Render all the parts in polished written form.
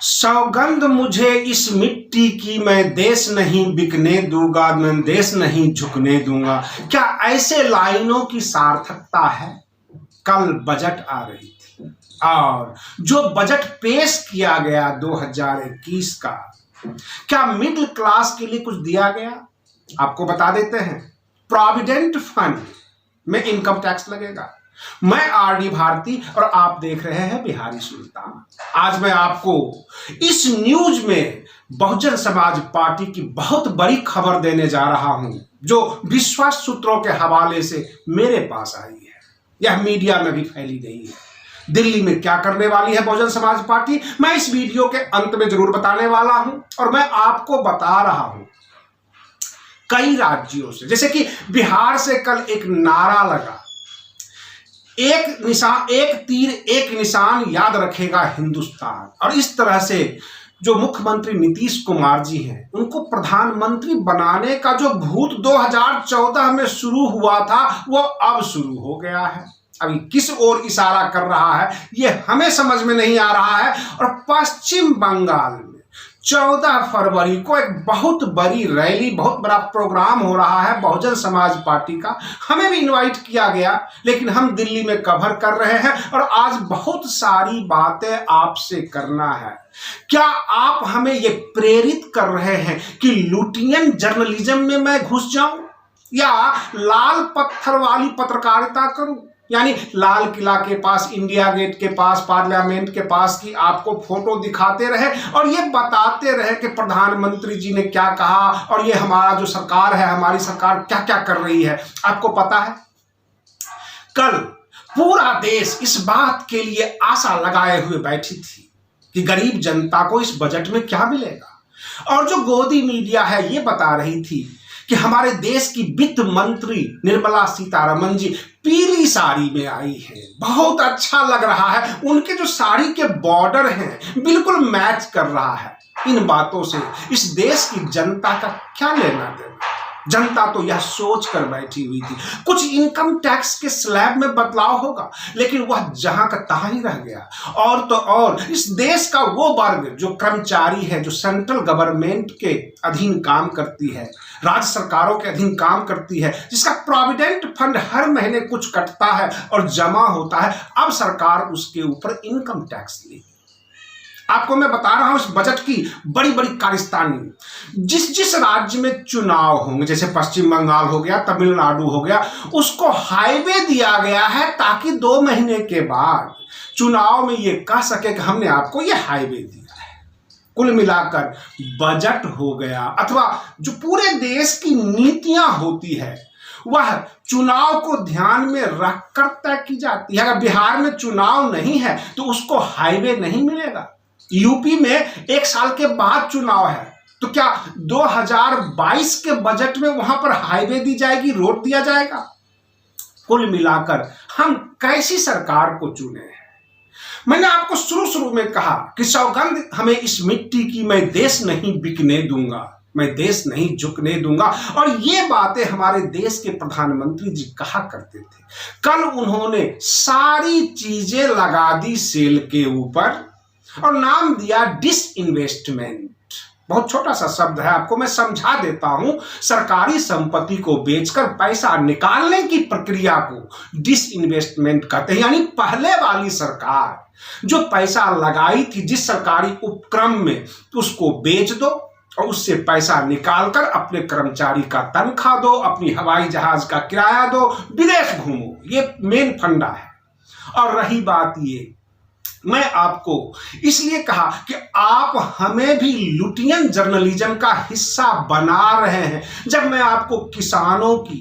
सौगंध मुझे इस मिट्टी की, मैं देश नहीं बिकने दूंगा, मैं देश नहीं झुकने दूंगा। क्या ऐसे लाइनों की सार्थकता है? कल बजट आ रही थी और जो बजट पेश किया गया 2021 का, क्या मिडिल क्लास के लिए कुछ दिया गया? आपको बता देते हैं, प्रोविडेंट फंड में इनकम टैक्स लगेगा। मैं आरडी भारती और आप देख रहे हैं बिहारी सुल्तान। आज मैं आपको इस न्यूज में बहुजन समाज पार्टी की बहुत बड़ी खबर देने जा रहा हूं, जो विश्वास सूत्रों के हवाले से मेरे पास आई है। यह मीडिया में भी फैली गई है। दिल्ली में क्या करने वाली है बहुजन समाज पार्टी, मैं इस वीडियो के अंत में जरूर बताने वाला हूं। और मैं आपको बता रहा हूं, कई राज्यों से, जैसे कि बिहार से कल एक नारा लगा, एक निशान, एक तीर एक निशान, याद रखेगा हिंदुस्तान। और इस तरह से जो मुख्यमंत्री नीतीश कुमार जी हैं, उनको प्रधानमंत्री बनाने का जो भूत 2014 में शुरू हुआ था, वो अब शुरू हो गया है। अभी किस ओर इशारा कर रहा है ये हमें समझ में नहीं आ रहा है। और पश्चिम बंगाल में 14 फरवरी को एक बहुत बड़ी रैली, बहुत बड़ा प्रोग्राम हो रहा है बहुजन समाज पार्टी का। हमें भी इनवाइट किया गया, लेकिन हम दिल्ली में कवर कर रहे हैं और आज बहुत सारी बातें आपसे करना है। क्या आप हमें ये प्रेरित कर रहे हैं कि लुटियन जर्नलिज्म में मैं घुस जाऊं, या लाल पत्थर वाली पत्रकारिता करूं? यानी लाल किला के पास, इंडिया गेट के पास, पार्लियामेंट के पास की आपको फोटो दिखाते रहे और ये बताते रहे कि प्रधानमंत्री जी ने क्या कहा और ये हमारा जो सरकार है, हमारी सरकार क्या क्या कर रही है। आपको पता है, कल पूरा देश इस बात के लिए आशा लगाए हुए बैठी थी कि गरीब जनता को इस बजट में क्या मिलेगा। और जो गोदी मीडिया है ये बता रही थी कि हमारे देश की वित्त मंत्री निर्मला सीतारमण जी पीली साड़ी में आई है, बहुत अच्छा लग रहा है। उनके जो साड़ी के बॉर्डर हैं बिल्कुल मैच कर रहा है। इन बातों से इस देश की जनता का क्या लेना देना? जनता तो यह सोच कर बैठी हुई थी कुछ इनकम टैक्स के स्लैब में बदलाव होगा, लेकिन वह जहां का तहां ही रह गया। और तो और इस देश का वो वर्ग जो कर्मचारी है, जो सेंट्रल गवर्नमेंट के अधीन काम करती है, राज्य सरकारों के अधीन काम करती है, जिसका प्रोविडेंट फंड हर महीने कुछ कटता है और जमा होता है, अब सरकार उसके ऊपर इनकम टैक्स लेगी। आपको मैं बता रहा हूं इस बजट की बड़ी बड़ी कारस्तानी। जिस जिस राज्य में चुनाव होंगे, जैसे पश्चिम बंगाल हो गया, तमिलनाडु हो गया, उसको हाईवे दिया गया है ताकि 2 महीने के बाद चुनाव में ये कह सके कि हमने आपको ये हाईवे दिया है। कुल मिलाकर बजट हो गया, अथवा जो पूरे देश की नीतियां होती है वह चुनाव को ध्यान में रखकर तय की जाती है। अगर बिहार में चुनाव नहीं है तो उसको हाईवे नहीं मिलेगा। यूपी में 1 साल के बाद चुनाव है, तो क्या 2022 के बजट में वहां पर हाईवे दी जाएगी, रोड दिया जाएगा? कुल मिलाकर हम कैसी सरकार को चुने हैं? मैंने आपको शुरू में कहा कि सौगंध हमें इस मिट्टी की, मैं देश नहीं बिकने दूंगा, मैं देश नहीं झुकने दूंगा। और ये बातें हमारे देश के प्रधानमंत्री जी कहा करते थे। कल उन्होंने सारी चीजें लगा दी सेल के ऊपर और नाम दिया डिसइन्वेस्टमेंट। बहुत छोटा सा शब्द है, आपको मैं समझा देता हूं। सरकारी संपत्ति को बेचकर पैसा निकालने की प्रक्रिया को डिसइन्वेस्टमेंट कहते हैं। यानी पहले वाली सरकार जो पैसा लगाई थी जिस सरकारी उपक्रम में, उसको बेच दो और उससे पैसा निकालकर अपने कर्मचारी का तनख्वाह दो, अपनी हवाई जहाज का किराया दो, विदेश घूमो। ये मेन फंडा है। और रही बात ये, मैं आपको इसलिए कहा कि आप हमें भी लुटियन जर्नलिज्म का हिस्सा बना रहे हैं, जब मैं आपको किसानों की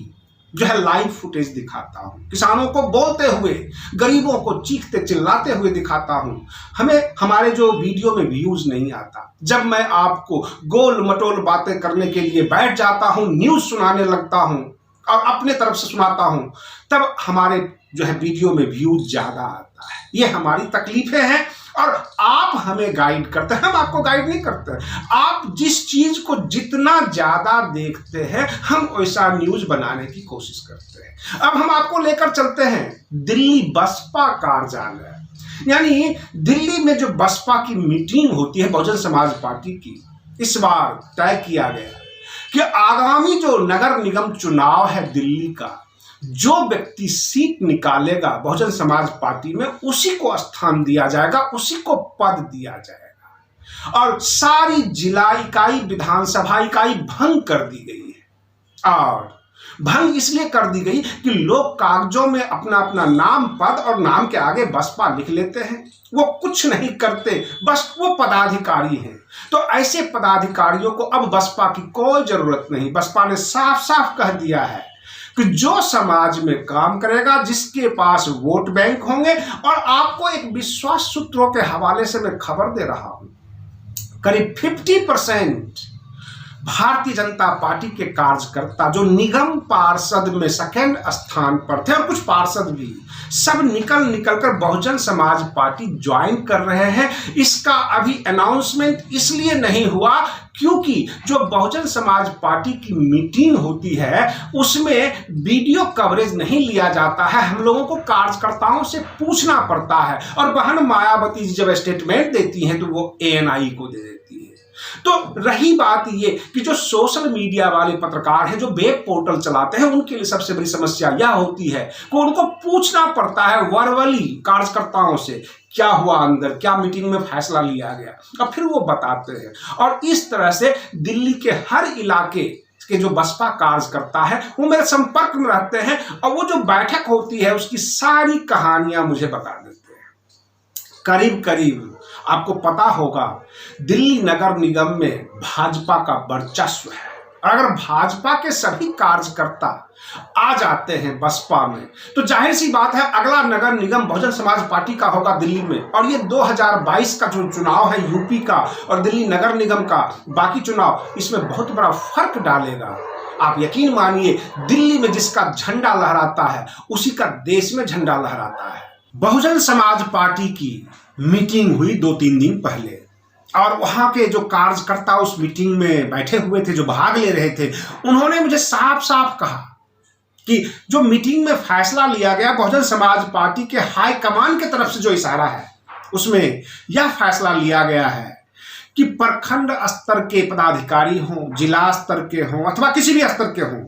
जो है लाइव फुटेज दिखाता हूं, किसानों को बोलते हुए, गरीबों को चीखते चिल्लाते हुए दिखाता हूं। हमें हमारे जो वीडियो में व्यूज नहीं आता। जब मैं आपको गोल मटोल बातें करने के लिए बैठ जाता हूं, न्यूज सुनाने लगता हूं और अपने तरफ से सुनाता हूं, तब हमारे जो है वीडियो में व्यूज ज्यादा आता है। ये हमारी तकलीफें हैं और आप हमें गाइड करते हैं, हम आपको गाइड नहीं करते। आप जिस चीज को जितना ज्यादा देखते हैं, हम वैसा न्यूज बनाने की कोशिश करते हैं। अब हम आपको लेकर चलते हैं दिल्ली बसपा कार्यालय। यानी दिल्ली में जो बसपा की मीटिंग होती है बहुजन समाज पार्टी की, इस बार तय किया गया कि आगामी जो नगर निगम चुनाव है दिल्ली का, जो व्यक्ति सीट निकालेगा बहुजन समाज पार्टी में, उसी को स्थान दिया जाएगा, उसी को पद दिया जाएगा। और सारी जिला इकाई, विधानसभा इकाई भंग कर दी गई है। और भंग इसलिए कर दी गई कि लोग कागजों में अपना अपना नाम, पद और नाम के आगे बसपा लिख लेते हैं, वो कुछ नहीं करते, बस वो पदाधिकारी हैं। तो ऐसे पदाधिकारियों को अब बसपा की कोई जरूरत नहीं। बसपा ने साफ साफ कह दिया है कि जो समाज में काम करेगा, जिसके पास वोट बैंक होंगे, और आपको एक विश्वास सूत्रों के हवाले से मैं खबर दे रहा हूं, करीब 50% भारतीय जनता पार्टी के कार्यकर्ता जो निगम पार्षद में सेकंड स्थान पर थे, और कुछ पार्षद भी, सब निकल कर बहुजन समाज पार्टी ज्वाइन कर रहे हैं। इसका अभी अनाउंसमेंट इसलिए नहीं हुआ क्योंकि जो बहुजन समाज पार्टी की मीटिंग होती है उसमें वीडियो कवरेज नहीं लिया जाता है। हम लोगों को कार्यकर्ताओं से पूछना पड़ता है, और बहन मायावती जब स्टेटमेंट देती हैं तो वो ANI को दे देती है। तो रही बात ये कि जो सोशल मीडिया वाले पत्रकार हैं, जो वेब पोर्टल चलाते हैं, उनके लिए सबसे बड़ी समस्या यह होती है कि उनको पूछना पड़ता है वर्बली कार्यकर्ताओं से, क्या हुआ अंदर, क्या मीटिंग में फैसला लिया गया, और फिर वो बताते हैं। और इस तरह से दिल्ली के हर इलाके के जो बसपा कार्यकर्ता है वो मेरे संपर्क में रहते हैं, और वो जो बैठक होती है उसकी सारी कहानियां मुझे बता देते हैं। करीब करीब आपको पता होगा दिल्ली नगर निगम में भाजपा का वर्चस्व है, और अगर भाजपा के सभी कार्यकर्ता आ जाते हैं बसपा में, तो जाहिर सी बात है अगला नगर निगम बहुजन समाज पार्टी का होगा दिल्ली में। और ये 2022 का जो चुनाव है यूपी का और दिल्ली नगर निगम का बाकी चुनाव, इसमें बहुत बड़ा फर्क डालेगा। आप यकीन मानिए, दिल्ली में जिसका झंडा लहराता है उसी का देश में झंडा लहराता है। बहुजन समाज पार्टी की मीटिंग हुई 2-3 दिन पहले, और वहां के जो कार्यकर्ता उस मीटिंग में बैठे हुए थे, जो भाग ले रहे थे, उन्होंने मुझे साफ साफ कहा कि जो मीटिंग में फैसला लिया गया, बहुजन समाज पार्टी के हाई कमान की तरफ से जो इशारा है, उसमें यह फैसला लिया गया है कि प्रखंड स्तर के पदाधिकारी हों, जिला स्तर के हों, अथवा किसी भी स्तर के हों,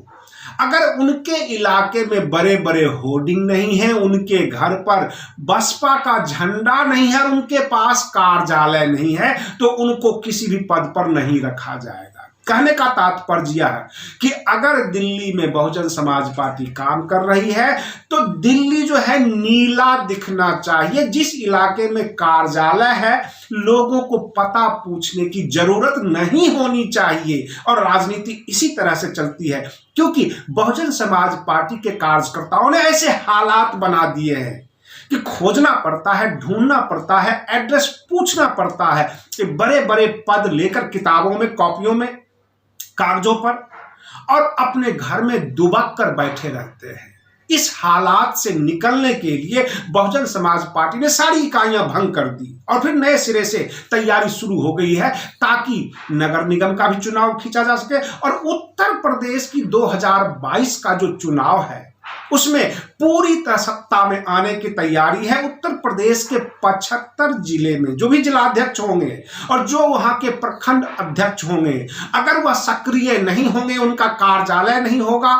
अगर उनके इलाके में बड़े बड़े होर्डिंग नहीं है, उनके घर पर बसपा का झंडा नहीं है, उनके पास कार्यालय नहीं है, तो उनको किसी भी पद पर नहीं रखा जाएगा। कहने का तात्पर्य है कि अगर दिल्ली में बहुजन समाज पार्टी काम कर रही है तो दिल्ली जो है नीला दिखना चाहिए। जिस इलाके में कार्यालय है, लोगों को पता पूछने की जरूरत नहीं होनी चाहिए। और राजनीति इसी तरह से चलती है, क्योंकि बहुजन समाज पार्टी के कार्यकर्ताओं ने ऐसे हालात बना दिए हैं कि खोजना पड़ता है, ढूंढना पड़ता है, एड्रेस पूछना पड़ता है कि बड़े बड़े पद लेकर किताबों में, कॉपियों में, कागजों पर, और अपने घर में दुबक कर बैठे रहते हैं। इस हालात से निकलने के लिए बहुजन समाज पार्टी ने सारी इकाइयां भंग कर दी, और फिर नए सिरे से तैयारी शुरू हो गई है ताकि नगर निगम का भी चुनाव खींचा जा सके। और उत्तर प्रदेश की 2022 का जो चुनाव है उसमें पूरी तरह सत्ता में आने की तैयारी है। उत्तर प्रदेश के 75 जिले में जो भी जिलाध्यक्ष होंगे और जो वहां के प्रखंड अध्यक्ष होंगे, अगर वह सक्रिय नहीं होंगे, उनका कार्यालय नहीं होगा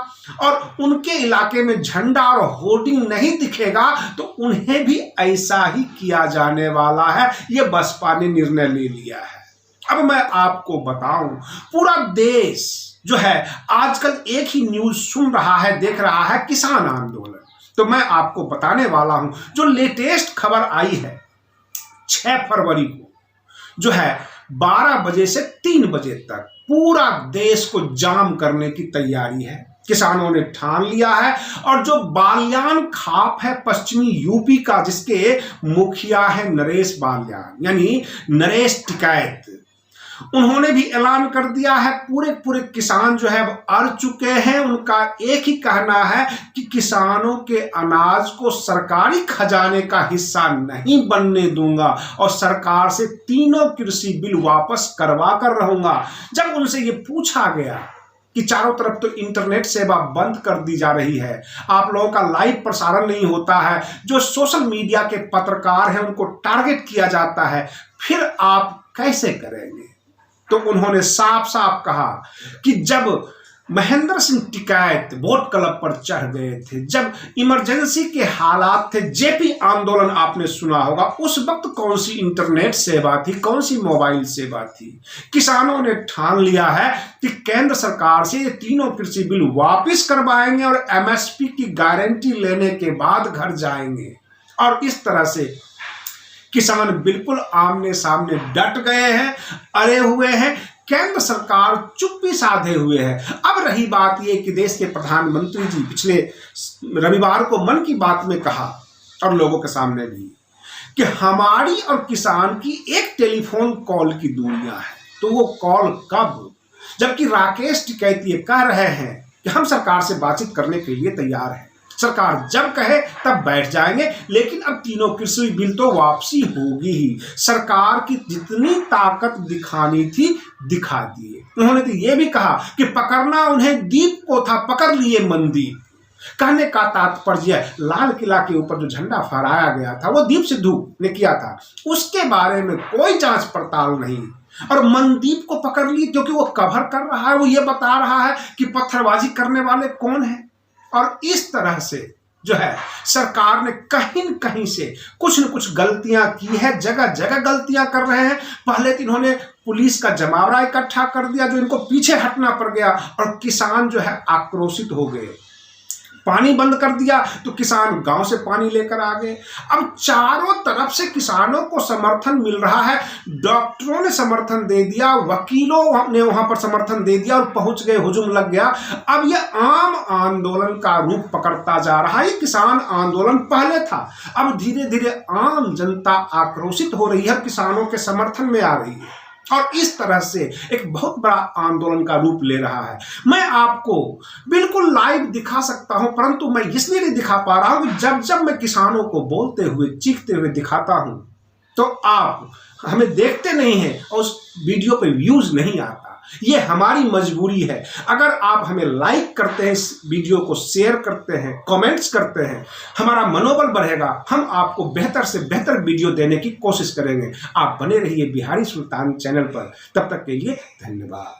और उनके इलाके में झंडा और होर्डिंग नहीं दिखेगा, तो उन्हें भी ऐसा ही किया जाने वाला है। यह बसपा ने निर्णय ले लिया है। अब मैं आपको बताऊं, पूरा देश जो है आजकल एक ही न्यूज सुन रहा है, देख रहा है, किसान आंदोलन। तो मैं आपको बताने वाला हूं जो लेटेस्ट खबर आई है 6 फरवरी को, जो है 12 बजे से 3 बजे तक पूरा देश को जाम करने की तैयारी है। किसानों ने ठान लिया है। और जो बाल्यान खाप है पश्चिमी यूपी का, जिसके मुखिया है नरेश बाल्यान, यानी नरेश टिकैत, उन्होंने भी ऐलान कर दिया है। पूरे किसान जो है अड़ चुके हैं। उनका एक ही कहना है कि किसानों के अनाज को सरकारी खजाने का हिस्सा नहीं बनने दूंगा और सरकार से तीनों कृषि बिल वापस करवा कर रहूंगा। जब उनसे ये पूछा गया कि चारों तरफ तो इंटरनेट सेवा बंद कर दी जा रही है, आप लोगों का लाइव प्रसारण नहीं होता है, जो सोशल मीडिया के पत्रकार हैं उनको टारगेट किया जाता है, फिर आप कैसे करेंगे? तो उन्होंने साफ साफ कहा कि जब महेंद्र सिंह टिकैत वोट क्लब पर चढ़ गए थे, जब इमरजेंसी के हालात थे, जेपी आंदोलन आपने सुना होगा, उस वक्त कौन सी इंटरनेट सेवा थी, कौन सी मोबाइल सेवा थी? किसानों ने ठान लिया है कि केंद्र सरकार से ये तीनों कृषि बिल वापस करवाएंगे और एमएसपी की गारंटी लेने के बाद घर जाएंगे। और इस तरह से किसान बिल्कुल आमने सामने डट गए हैं, अड़े हुए हैं, केंद्र सरकार चुप्पी साधे हुए है। अब रही बात यह कि देश के प्रधानमंत्री जी पिछले रविवार को मन की बात में कहा और लोगों के सामने भी कि हमारी और किसान की एक टेलीफोन कॉल की दूरियां है। तो वो कॉल कब? जबकि राकेश टिकैत ये कह रहे हैं कि हम सरकार से बातचीत करने के लिए तैयार हैं, सरकार जब कहे तब बैठ जाएंगे, लेकिन अब तीनों कृषि बिल तो वापसी होगी ही। सरकार की जितनी ताकत दिखानी थी दिखा दिए। उन्होंने तो यह भी कहा कि पकड़ना उन्हें दीप को था, पकड़ लिए मनदीप। कहने का तात्पर्य लाल किला के ऊपर जो झंडा फहराया गया था वो दीप सिद्धू ने किया था, उसके बारे में कोई जांच पड़ताल नहीं। और मनदीप को पकड़ लिए क्योंकि वो कवर कर रहा है, वो ये बता रहा है कि पत्थरबाजी करने वाले कौन है। और इस तरह से जो है सरकार ने कहीं न कहीं से कुछ न कुछ गलतियां की है, जगह जगह गलतियां कर रहे हैं। पहले तो इन्होंने पुलिस का जमावड़ा इकट्ठा कर दिया जो इनको पीछे हटना पड़ गया और किसान जो है आक्रोशित हो गए। पानी बंद कर दिया तो किसान गांव से पानी लेकर आ गए। अब चारों तरफ से किसानों को समर्थन मिल रहा है, डॉक्टरों ने समर्थन दे दिया, वकीलों ने वहां पर समर्थन दे दिया और पहुंच गए, हुजूम लग गया। अब यह आम आंदोलन का रूप पकड़ता जा रहा है। किसान आंदोलन पहले था, अब धीरे धीरे आम जनता आक्रोशित हो रही है, किसानों के समर्थन में आ रही है और इस तरह से एक बहुत बड़ा आंदोलन का रूप ले रहा है। मैं आपको बिल्कुल लाइव दिखा सकता हूं, परंतु मैं इसलिए नहीं दिखा पा रहा हूं कि जब जब मैं किसानों को बोलते हुए चीखते हुए दिखाता हूं तो आप हमें देखते नहीं हैं और उस वीडियो पे व्यूज नहीं आता। ये हमारी मजबूरी है। अगर आप हमें लाइक करते हैं, इस वीडियो को शेयर करते हैं, कमेंट्स करते हैं, हमारा मनोबल बढ़ेगा, हम आपको बेहतर से बेहतर वीडियो देने की कोशिश करेंगे। आप बने रहिए बिहारी सुल्तान चैनल पर। तब तक के लिए धन्यवाद।